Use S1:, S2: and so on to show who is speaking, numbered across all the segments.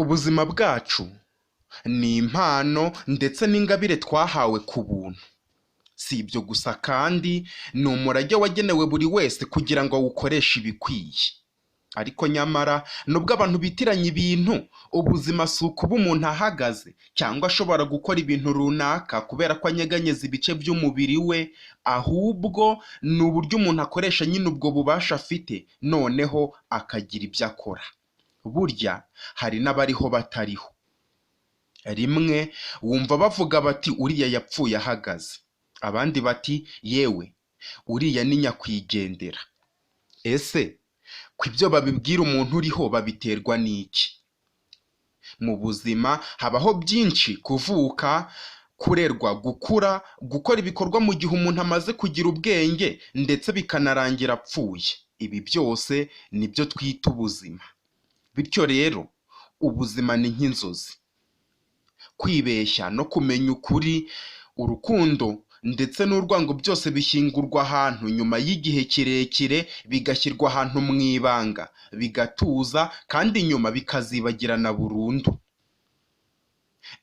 S1: Ubuzima bwacu ni impano ndetse n'ingabire twahawe ku buntu. Si ibyo gusa kandi ni umurage wagenewe buri wese kugira ngo awukoreshe ibikwiye. Ariko nyamara nubwo abantu bitiranya ibintu, ubuzima si ukuba umuntu ahagaze cyangwa ashobora gukora ibintu runaka kubera ko anyeganyeza ibice by'umubiri we, ahubwo ni uburyo umuntu akoresha nyine ubwo bubasha afite, noneho akagira ibyo akora. Burya hari n'abariho batariho. Rimwe wumva bavuga bati uriya yapfuye ahagaze, abandi bati yewe uriya ni nyakwigendera. Ese ko ibyo babibwira umuntu uriho babiterwa n'iki? Mu buzima habaho byinshi: kuvuka, kurerwa, gukura, gukora ibikorwa mu gihe umuntu amaze kugira ubwenge, ndetse bikanarangira apfuye. Ibi byose nibyo twita ubuzima. Bityo rero ubuzima ni nk'inzozi. Kwibeshya no kumenya ukuri, urukundo ndetse n'urwango byose bishyingurwa ahantu nyuma y'igihe kirekire, bigashyirwa ahantu mu ibanga, bigatuza kandi nyuma bikazibagirana burundu.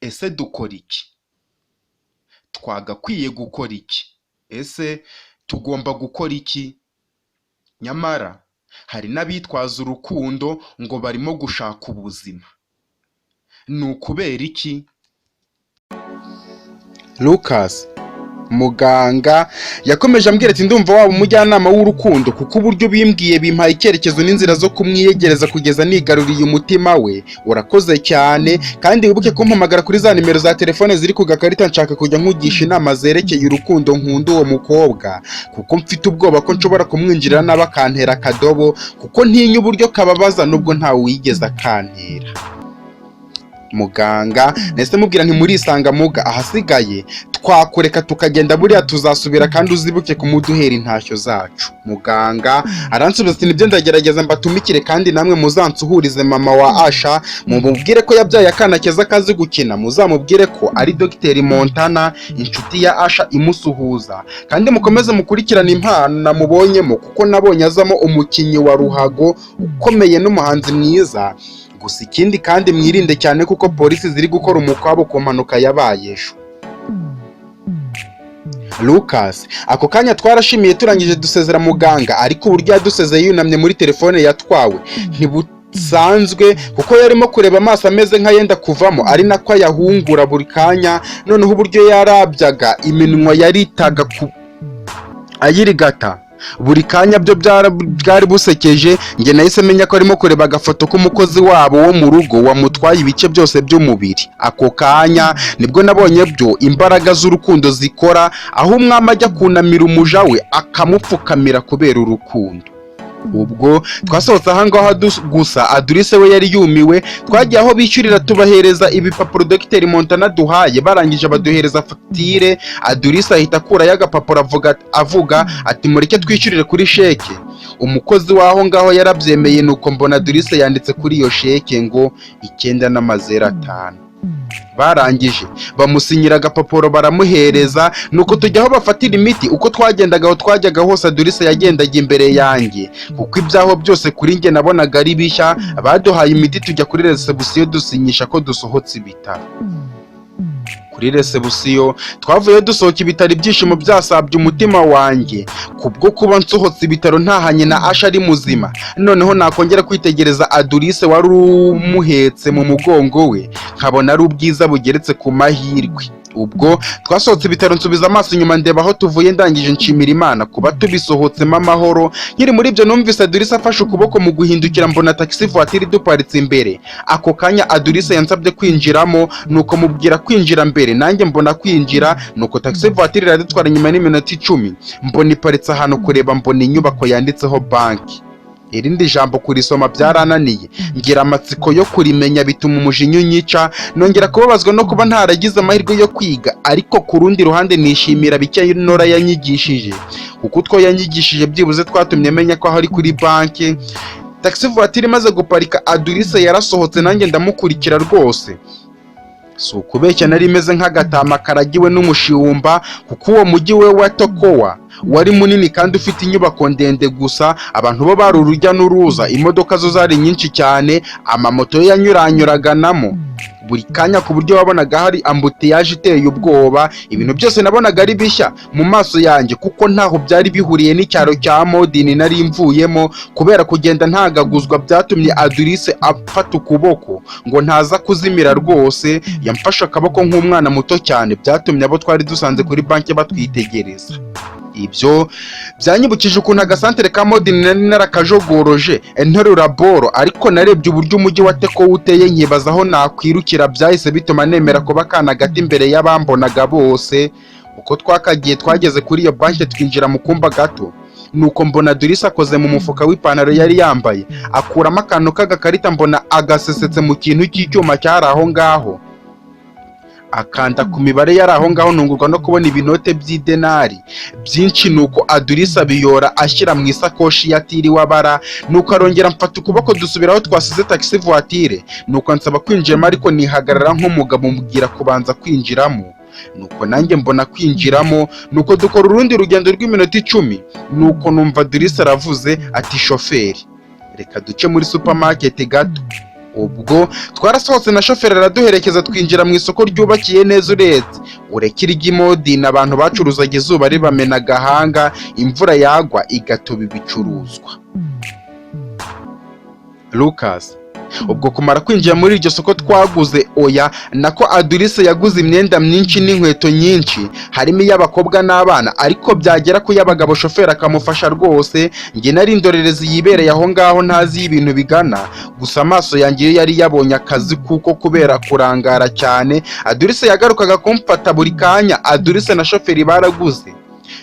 S1: Ese dukora iki? Twagakwiye gukora iki? Ese tugomba gukora iki? Nyamara hari n'abitwaza urukundo ngo barimo gushaka ubuzima. Ni ukubera iki? Lucas, muganga, yakomeje ambwira ati ndumva waba umujyanama w'urukundo, kuko uburyo bimbwiye bimpaye icyerekezo n'inzira zo kumwiyegereza kugeza nigaruriye umutima we. Urakoze cyane, kandi wibuke kumpamagara kuri za nimero za telefone ziri ku gakarita. Nshaka kujya nkugisha inama zerekeye urukundo nkunda uwo mukobwa, kuko mfite ubwoba ko nshobora kumwinjirira nabi akantera akadobo, kuko ntinya uburyo kababaza nubwo ntawe wigeze akantera. Muganga nese mubwira nti murisanga muga, ahasigaye twakureka tukagenda, buriya tuzasubira kandi uzibuke kumuduhera intashyo zacu. Muganga aransubiza ati nibyo ndagerageza mbatumikire, kandi namwe muzansuhurize mama wa Asha, mumubwire ko yabyaye akana keza kazi gukina, muzamubwire ko ari Dr Montana, inshuti ya Asha, imusuhuza. Kandi mukomeze mukurikirana impano namubonyemo, kuko nabonye azamo umukinnyi wa ruhago ukomeye n'umuhanzi mwiza. Gusa ikindi kandi mwirinde cyane, kuko polisi ziri gukora umukwabo ku mpanuka yabaye ejo. Lucas, ako kanya twarashimiye turangije dusezera muganga, ariko uburyo yadusezeye yunamye muri telefone yatwawe ntibusanzwe, kuko yarimo kureba amaso ameze nk'ayenda kuvamo, ari nako ayahungura buri kanya. Noneho uburyo yarabyaga iminwa yaritaga ayirigata buri kanya, byo bwari busekeje. Njye nahise menya ko arimo kureba agafoto k'umukozi wabo wo mu rugo wamutwaye ibice byose by'umubiri. Ako kanya nibwo nabonye byo imbaraga z'urukundo zikora, aho umwami ajya kunamira umuja we akamupfukamira kubera urukundo. Ubwo twasohotse ahangaha gusa Adurice we yari yumiwe. Twagiye aho bishyurira tubahereza ibipapuro Dr Montana duhaye, barangije baduhereza fagitire. Adurice ahita akurayo agapapuro avuga ati mureke twishyurire kuri sheke. Umukozi waho ngaho yarabyemeye, nuko mbona Adurice yanditse kuri iyo sheke ngo 9,005. Barangije bamusinyira agapapuro baramuhereza, nuko tujya aho bafatira imiti. Uko twagendaga aho twajyaga hose Adurice yagendaga imbere yanjye, kuko ibyaho byose kuri njye nabonaga ari bishya. Baduhaye imiti, tujya kuri resebusiyo dusinyisha ko dusohotse ibitaro. Kuri resebusiyo twavuye dusohoka ibitaro, ibyishimo byasabye umutima wanjye kubwo kuba nsohotse ibitaro ntahanye na Asha ari muzima. Noneho nakongera kwitegereza Adurice wari umuhetse mu mugongo we, nkabona ari ubwiza bugeretse ku mahirwe. Ubwo twasohotse ibitaro, nsubiza amaso inyuma ndeba aho tuvuye, ndangije nshimira Imana kuba tubisohotsemo amahoro. Nkiri muri ibyo numvise Adurice afashe ukuboko mu guhindukira, mbona taxi voiture duparitse imbere. Ako kanya Adurice yansabye kwinjiramo, nuko mubwira kwinjira mbere, nanjye mbona kwinjira. Nuko taxi voiture iradutwara nyuma n'iminota 10, mbona iparitse ahantu kureba, mbona inyubako yanditseho banki. Irindi jambo kurisoma byarananiye, ngira amatsiko yo kurimenya, bituma umujinya unyica. Nongera kubabazwa no kuba ntaragize amahirwe yo kwiga, ariko ku rundi ruhande nishimira bike Nora yanyigishije, kuko utwo yanyigishije byibuze twatumye menya ko ari kuri banki. Taxi voiture imaze guparika, Adurice yarasohotse, nanjye ndamukurikira rwose. Si ukubeshya nari meze nk'agatama karagiwe n'umushumba, kuko uwo mujyi we wa Tokowa wari munini kandi ufite inyubako ndende gusa, abantu bo bari urujya n'uruza, imodoka zo zari nyinshi cyane, amamoto yo yanyuranyuraganamo buri kanya ku buryo wabonaga hari ambutiyaje iteye ubwoba. Ibintu byose nabonaga ari bishya mu maso yanjye kuko ntaho byari bihuriye n'icyaro cya Modini nari mvuyemo. Kubera kugenda ntagaguzwa byatumye Adurice afata ukuboko ngo ntaza kuzimira rwose, yamfashe akaboko nk'umwana muto cyane, byatumye abo twari dusanze kuri banki batwitegereza. Ibyo byanyibukije ukuntu agasantere ka Modini nari narakajogoroje nterura boro, ariko narebye uburyo umujyi wa Teko uteye nkibaza aho nakwirukira, byahise bituma nemera kuba kana gati imbere y'abambonaga bose. Uko twakagiye twageze kuri iyo banki twinjira mu kumba gato, nuko mbona Adurice akoze mu mufuka w'ipantaro yari yambaye, akuramo akantu k'agakarita mbona agasesetse mu kintu cy'icyuma cyari aho ngaho, akanda ku mibare yari aho ngaho. Ntungurwa no kubona ibinote by'idenari byinshi, nuko Adurice abiyora ashyira mu isakoshi yatiriwe abara, nuko arongera mfata ukuboko dusubira aho twasize taxi voiture, nuko ansaba kwinjiramo ariko nihagarara nk'umugabo mubwira kubanza kwinjiramo, nuko nanjye mbona kwinjiramo, nuko dukora urundi rugendo rw'iminota 10, nuko numva Adurice aravuze ati shoferi reka duce muri supermarket gato. Ubwo twarasohotse na shoferi araduherekeza twinjira mu isoko ryubakiye neza, urekira ry'Imodini abantu bacuruzaga izuba ribamena agahanga, imvura yagwa igatoba ibicuruzwa. Lucas, ubwo kumara kwinjira muri iryo soko twaguze nako Adurice yaguze imyenda myinshi n'inkweto nyinshi, harimo iy'abakobwa n'abana, ariko byagera ku y'abagabo shoferi akamufasha rwose. Njye nari indorerezi yibereye aho ngaho ntazi ibintu bigana, gusa amaso yanjye yo yari yabonye akazi kuko kubera kurangara cyane Adurice yagarukaga kumfata buri kanya. Adurice na shoferi baraguze,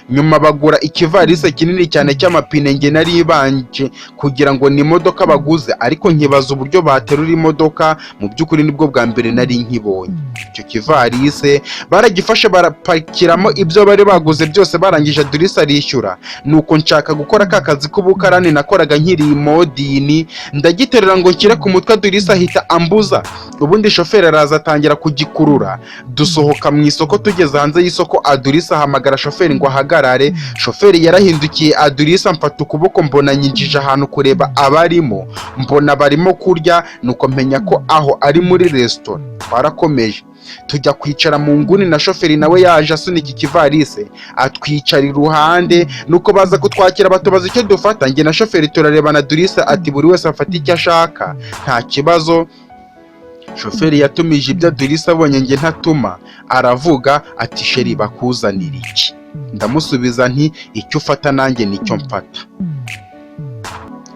S1: nyuma bagura ikivarisi kinini cyane cy'amapine. Njye nari ibanje kugira ngo ni imodoka baguze, ariko nkibaza uburyo baterura imodoka. Mu by'ukuri nibwo bwa mbere nari nkibonye. Icyo kivarisi baragifashe barapakiramo ibyo bari baguze byose, barangije Adurice arishyura, nuko nshaka gukora ka kazi k'ubukarani nakoraga nkiri Modini, ndagiterura ngo nshyire ku mutwe. Adurice ahita ambuza, ubundi shoferi araza atangira kugikurura. Dusohoka mu isoko, tugeze hanze y'isoko Adurice ahamagara shoferi ngo ahagarare. Shoferi yarahindukiye, Adurice amfata ukuboko, mbona nyinjije ahantu kureba abarimo, mbona barimo kurya, nuko menya ko aho ari muri resitora. Twarakomeje tujya kwicara mu nguni, na shoferi nawe yaje asunika ikivarisi atwicara iruhande, nuko baza kutwakira batubaza icyo dufata. Njye na shoferi turarebana, Adurice ati buri wese afata icyo ashaka nta kibazo. Shoferi yatumije ibyo Adurice abonye njye ntatuma, aravuga ati sheri bakuzanira iki? Ndamusubiza nti icyo ufata nanjye nicyo mfata.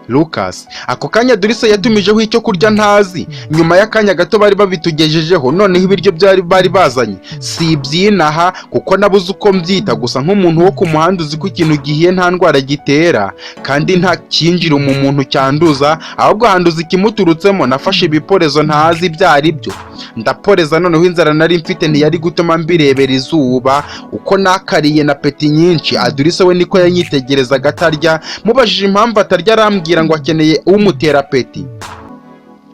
S1: Lucas, ako kanya Adurice yatumijeho icyo kurya ntazi. Nyuma y'akanya gato bari babitugejejeho, noneho ibiryo bari bazanye si ibyinaha kuko nabuze uko mbyita, gusa nk'umuntu wo ku muhanda uzi ko ikintu gihiye nta ndwara gitera kandi nta kinjira mu muntu cyanduza, ahubwo handuza ikimuturutsemo. Nafashe ibiporezo ntazi ibyo ari byo, ndaporeza. Noneho inzara nari mfite ntiyari gutuma mbirebera izuba, uko nakariye na peti nyinshi. Adurice we niko yanyitegerezaga atarya, mubajije impamvu atarya arambwira ngo akeneye umutera peti.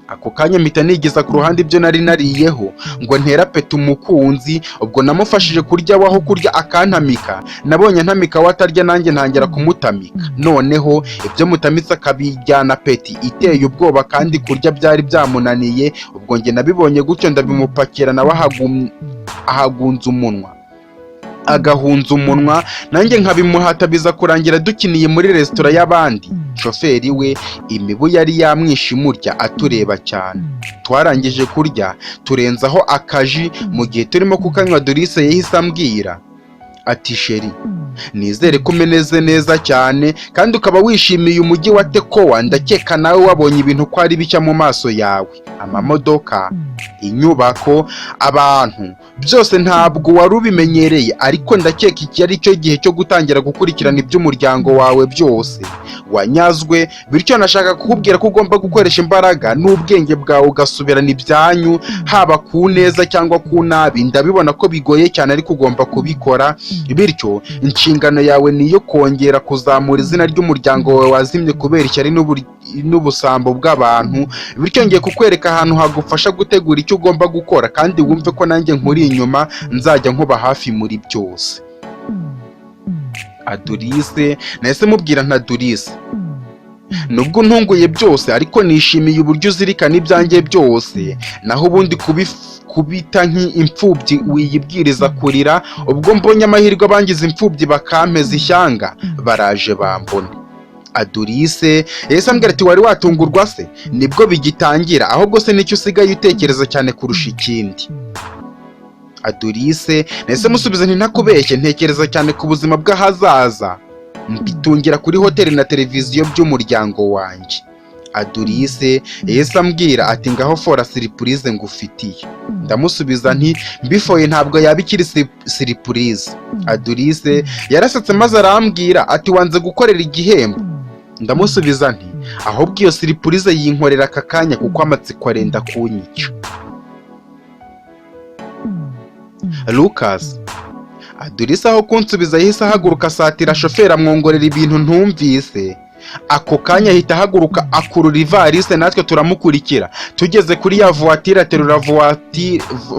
S1: Ako kanya mpita nigeza ku ruhande ibyo nari nariyeho ngo ntera peti umukunzi. Ubwo namufashije kurya waho kurya akantamika, nabonye ntamika watarya nanjye ntangira kumutamika. Noneho ibyo mutamitse akabijyana peti iteye ubwoba kandi kurya byari byamunaniye. Ubwo njye nabibonye gutyo ndabimupakira, nawe ahagahunza umunwa, nanjye nkabimuhata. Biza kurangira dukiniye muri resitora y'abandi. Shoferi we imibu yari yamwishe imurya atureba cyane. Twarangije kurya turenzaho akaji, mu gihe turimo kukanywa Adurice yahise ambwira ati sheri nizere ko umeneze neza cyane kandi ukaba wishimiye umujyi wa Tekowa. Ndakeka nawe wabonye ibintu ko ari bishya mu maso yawe, amamodoka, inyubako, abantu, byose ntabwo wari ubimenyereye, ariko ndakeka iki ari cyo gihe cyo gutangira gukurikirana iby'umuryango wawe byose. Wanyazwe, bityo nashaka kukubwira ko ugomba gukoresha imbaraga n'ubwenge bwawe ugasubirana ibyanyu, haba ku neza cyangwa ku nabi. Ndabibona ko bigoye cyane, ariko ugomba kubikora. Bityo inshingano yawe ni iyo kongera kuzamura izina ry'umuryango wawe wazimye kubera ishyari n'ubusambo bw'abantu. Bityo ngiye kukwereka ahantu hagufasha gutegura icyo ugomba gukora, kandi wumve ko nanjye nkuri inyuma, nzajya nkuba hafi muri byose. Adorise nahise mubwira nta Adorise, nubwo ntunguye byose ariko nishimiye uburyo uzirikana ibyanjye byose, naho ubundi kubita nk'imfubyi wiyibwiriza kurira, ubwo mbonye amahirwe abangize imfubyi bakampeza ishyanga baraje bambona. Adorise yahise ambwira ati wari watungurwa se? Nibwo bigitangira, ahubwo se nicyo usigaye utekereza cyane kurusha ikindi? Adorise nahise musubiza nti ntakubeshye, ntekereza cyane ku buzima bw'ahazaza, mbitungira kuri hoteli na televiziyo by'umuryango wanjye. Adorise yahise ambwira ati ngaho fora siripurize ngufitiye. Ndamusubiza nti mbifoye ntabwo yaba ikiri siripurize. Adorise yarasetse maze arambwira ati wanze gukorera igihembo. Ndamusubiza nti ahubwo iyo siripurize yinkorera aka kanya kuko amatsiko arenda kunyica. Lucas, Adorise aho kunsubiza yahise ahaguruka asatira shoferi amwongorera ibintu ntumvise. Ako kanya ahita ahaguruka akurura ivarise, natwe turamukurikira. Tugeze kuri ya voiture aterura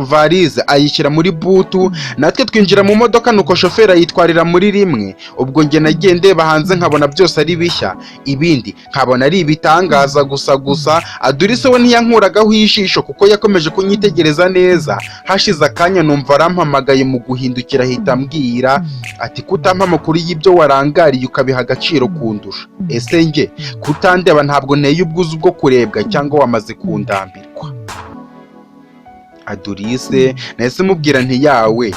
S1: varize ayishyira muri butu, natwe twinjira mu modoka, nuko shoferi ayitwarira muri rimwe. Ubwo njye nagiye ndeba hanze nkabona byose ari bishya, ibindi nkabona ari ibitangaza gusa. Adorise we ntiyankuragaho ijisho kuko yakomeje kunyitegereza neza. Hashize akanya numva arampamagaye, mu guhindukira ahita ambwira ati kutampa amakuru y'ibyo warangariye ukabiha agaciro kundusha. Ese njye kutandeba ntabwo nteye ubwuzu bwo kurebwa cyangwa wamaze kundambirwa? Adorise nahise mubwira nti yawe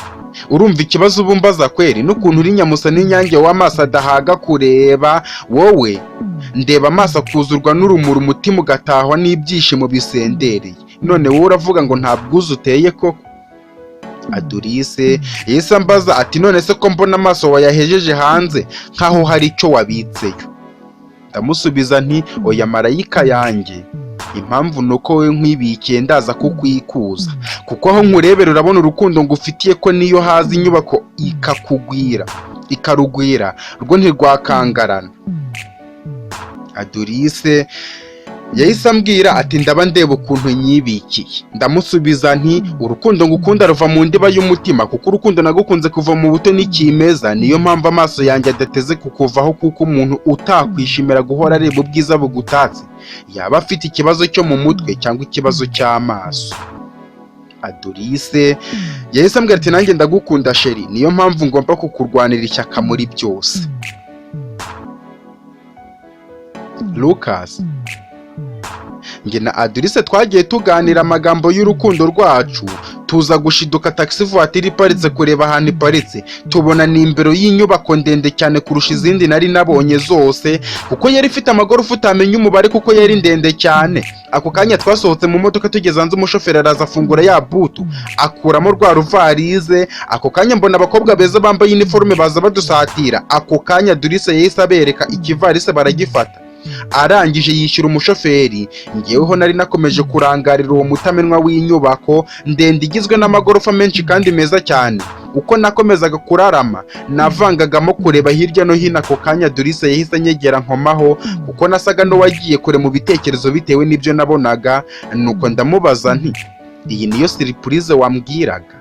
S1: urumva ikibazo ubu mbaza kweri, n'ukuntu uri nyamusa n'inyange w'amaso adahaga kureba, wowe ndeba amaso akuzurwa n'urumuri, umutima ugatahwa n'ibyishimo bisendereye, none wowe uravuga ngo nta bwuzu uteye koko? Adorise yahise ambaza ati none se ko mbona amaso wayahejeje hanze nkaho hari icyo wabitseyo? Ndamusubiza nti oya marayika yanjye, impamvu nuko wowe nkwibikiye ndaza kukwikuza, kuko aho nkurebera urabona urukundo ngufitiye ko niyo haza inyubako ikarugwira rwo ntirwakangarana. Adorise yahise ambwira ati ndaba ndeba ukuntu nyibikiye. Ndamusubiza nti urukundo ngukunda ruva mu ndiba y'umutima, kuko urukundo nagukunze kuva mu buto n'ikimeza, niyo mpamvu amaso yanjye adateze kukuvaho, kuko umuntu utakwishimira guhora areba ubwiza bugutatse yaba afite ikibazo cyo mu mutwe cyangwa ikibazo cy'amaso. Adorise yahise ambwira ati nanjye ndagukunda sheri, niyo mpamvu ngomba kukurwanira ishyaka muri byose. Lucas, njye na Adorise twagiye tuganira amagambo y'urukundo rwacu, tuza gushiduka taxi voiture iparitse kureba ahantu iparitse, tubona ni imbere y'inyubako ndende cyane kurusha izindi nari nabonye zose, kuko yari ifite amagorofa utamenya umubare kuko yari ndende cyane. Ako kanya twasohotse mu modoka, tugeze hanze umushoferi araza afungura ya butu akuramo rwa ruvarize. Ako kanya mbona abakobwa beza bambaye uniforme baza badusatira. Ako kanya Adorise yahise abereka ikivarise baragifata, arangije yishyura umushoferi. Ngeweho nari nakomeje kurangarira uwo mutamenwa w'inyubako ndende igizwe n'amagorofa menshi kandi meza cyane. Uko nakomezaga kurarama navangagamo kureba hirya no hino. Ako kanya Adorise yahise anyegera nkomaho, kuko nasaga n'uwagiye kure mu bitekerezo bitewe n'ibyo nabonaga. Nuko ndamubaza nti iyi niyo siripurize wambwiraga?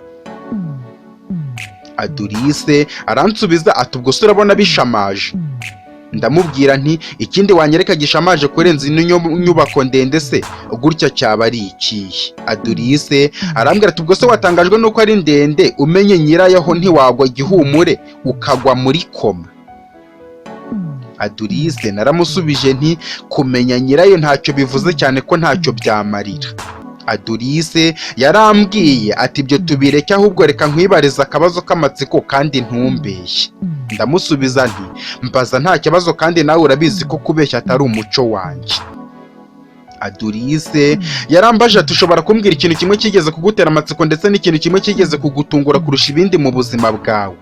S1: Adorise aransubiza ati ubwo se urabona bishamaje? Ndamubwira nti ikindi wanyereka gishamaje kurenza ino nyubako ndende se gutya cyaba ari ikihe? Adorise arambwira ati ubwo se watangajwe nuko ari ndende, umenye nyirayo ntiwagwa gihumure ukagwa muri koma? Adorise naramusubije nti kumenya nyirayo ntacyo bivuze cyane ko ntacyo byamarira. Adorise yarambwiye ati ibyo tubireke, ahubwo reka nkwibariza akabazo k'amatsiko kandi ntumbeshye. Ndamusubiza nti mbaza nta kibazo, kandi nawe urabizi ko kubeshya atari umuco wanjye. Adorise yarambaje ati ushobora kumbwira ikintu kimwe kigeze kugutera amatsiko ndetse n'ikintu kimwe kigeze kugutungura kurusha ibindi mu buzima bwawe?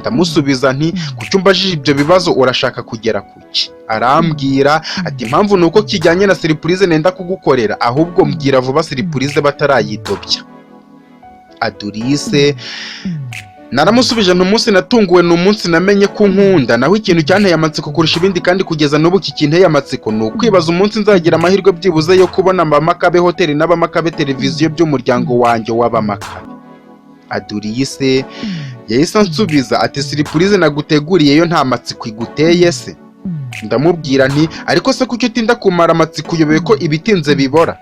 S1: Ndamusubiza nti kuki umbajije ibyo bibazo, urashaka kugera kuki? Arambwira ati impamvu nuko kijyanye na siripurize nenda kugukorera, ahubwo mbwira vuba siripurize batarayidobya. Adorise naramusubije nti umunsi natunguwe ni umunsi namenye ko nkunda, naho ikintu cyanteye amatsiko kurusha ibindi kandi kugeza n'ubu kikinteye amatsiko ni ukwibaza umunsi nzagira amahirwe byibuze yo kubona Bamakabe hoteli n'Abamakabe televiziyo by'umuryango wanjye w'Abamakabe. Adorise yahise ansubiza ati siripurize naguteguriye yo nta matsiko iguteye se? Ndamubwira nti ariko se kuki utinda kumara amatsiko uyobewe ko ibitinze bibora?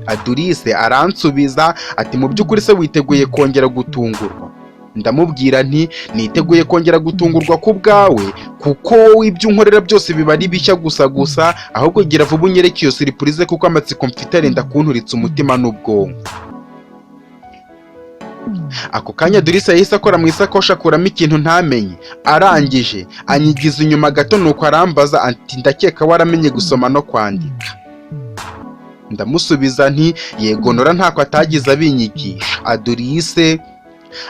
S1: Adorise aransubiza ati mu by'ukuri se witeguye kongera gutungurwa? Ndamubwira nti niteguye kongera gutungurwa ku bwawe kuko wowe ibyo unkorera byose biba ari bishya gusa ahubwo gira vuba unyereke iyo siripurize kuko amatsiko mfite arenda kunturitsa umutima n'ubwonko. Ako kanya Adorise yahise akora mu isakoshi akuramo ikintu ntamenye, arangije anyigiza inyuma gato nuko arambaza ati ndakeka waramenye gusoma no kwandika. Ndamusubiza nti yego Nora ntako atagize abinyigisha. Adorise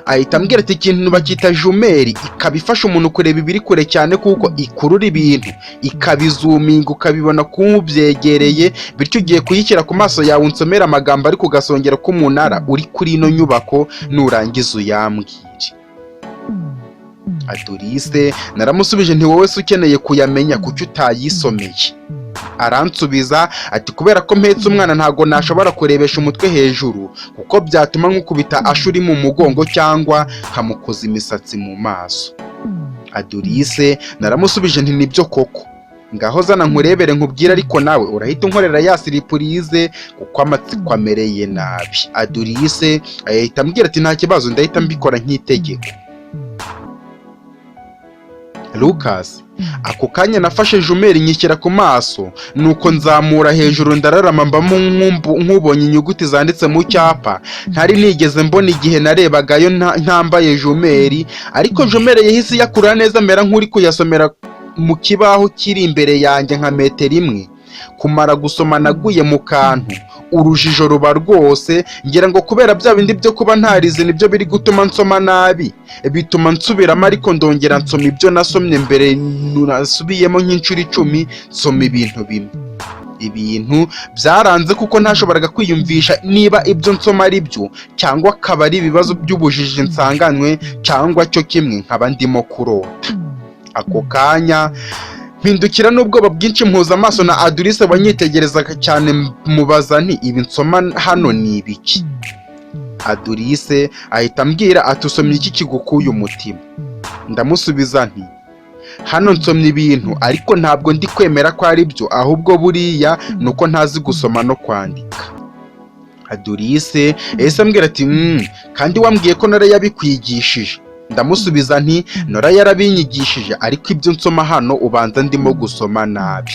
S1: ahita ambwira ati ikintu bakita jumeri, ikaba ifasha umuntu kureba ibiri kure cyane kuko ikurura ibintu ikabizuminga ukabibona kubyegereye, bityo ugiye kuyishyira ku maso yawe unsomera amagambo ariko ugasongera ko umunara uri kuri ino nyubako nurangiza uyambwire. Adorise naramusubije nti wowe se ukeneye kuyamenya kuki utayisomeye? Aransubiza ati kubera ko mpetse umwana ntago nashobora kurebesha umutwe hejuru kuko byatuma nkukubita ashuri mu mugongo cyangwa kamukoza imisatsi mu maso. Adorise naramusubije nti nibyo koko, ngaho zana nkurebere nkubwire ariko nawe urahita unkorera ya siripurize kuko amatsiko amereye nabi. Adorise ahita ambwira ati nta kibazo ndahita mbikora nk'itegeko. Lucas ako kanya nafashe jumeri nyishyira ku maso nuko nzamura hejuru ndararama mbamo nkubonye inyuguti zanditse mu cyapa ntari nigeze mbona igihe narebagayo ntambaye jumeri, ariko jumeri yahise yakura neza mera nk'uri kuyasomera mu kibaho kiri imbere yanjye nka metero imwe. Kumara gusoma naguye mu kantu, urujijo ruba rwose, ngira ngo kubera bya bindi byo kuba ntarize nibyo biri gutuma nsoma nabi, bituma nsubiramo ariko ndongera nsoma ibyo nasomye mbere, nasubiyemo nk'inshuro 10 nsoma ibintu bimwe. Ibintu byaranze kuko ntashoboraga kwiyumvisha niba ibyo nsoma ari byo cyangwa akaba ari ibibazo by'ubujiji nsanganywe cyangwa cyo kimwe nkaba ndimo kurota. Ako kanya mpindukira n'ubwoba bwinshi mpuza amaso na Adorise wanyitegerezaga cyane, mubaza nti ibi nsoma hano ni ibiki? Adorise ahita ambwira ati usomye iki kigukuye umutima? Ndamusubiza nti hano nsomye ibintu ariko ntabwo ndi kwemera ko ari byo, ahubwo buriya nuko ntazi gusoma no kwandika. Adorise yahise ambwira ati kandi wambwiye ko Nora yabikwigishije? Ndamusubiza nti Nora yarabinyigishije ariko ibyo nsoma hano ubanza ndimo gusoma nabi.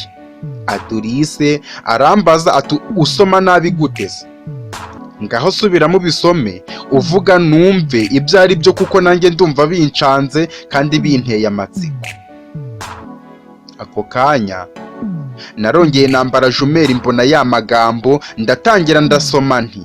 S1: Adorise arambaza ati usoma nabi gute se? Ngaho subiramo bisome uvuga numve ibyo ari byo kuko nanjye ndumva bincanze kandi binteye amatsiko. Ako kanya narongeye nambara jumeri mbona ya magambo ndatangira ndasoma nti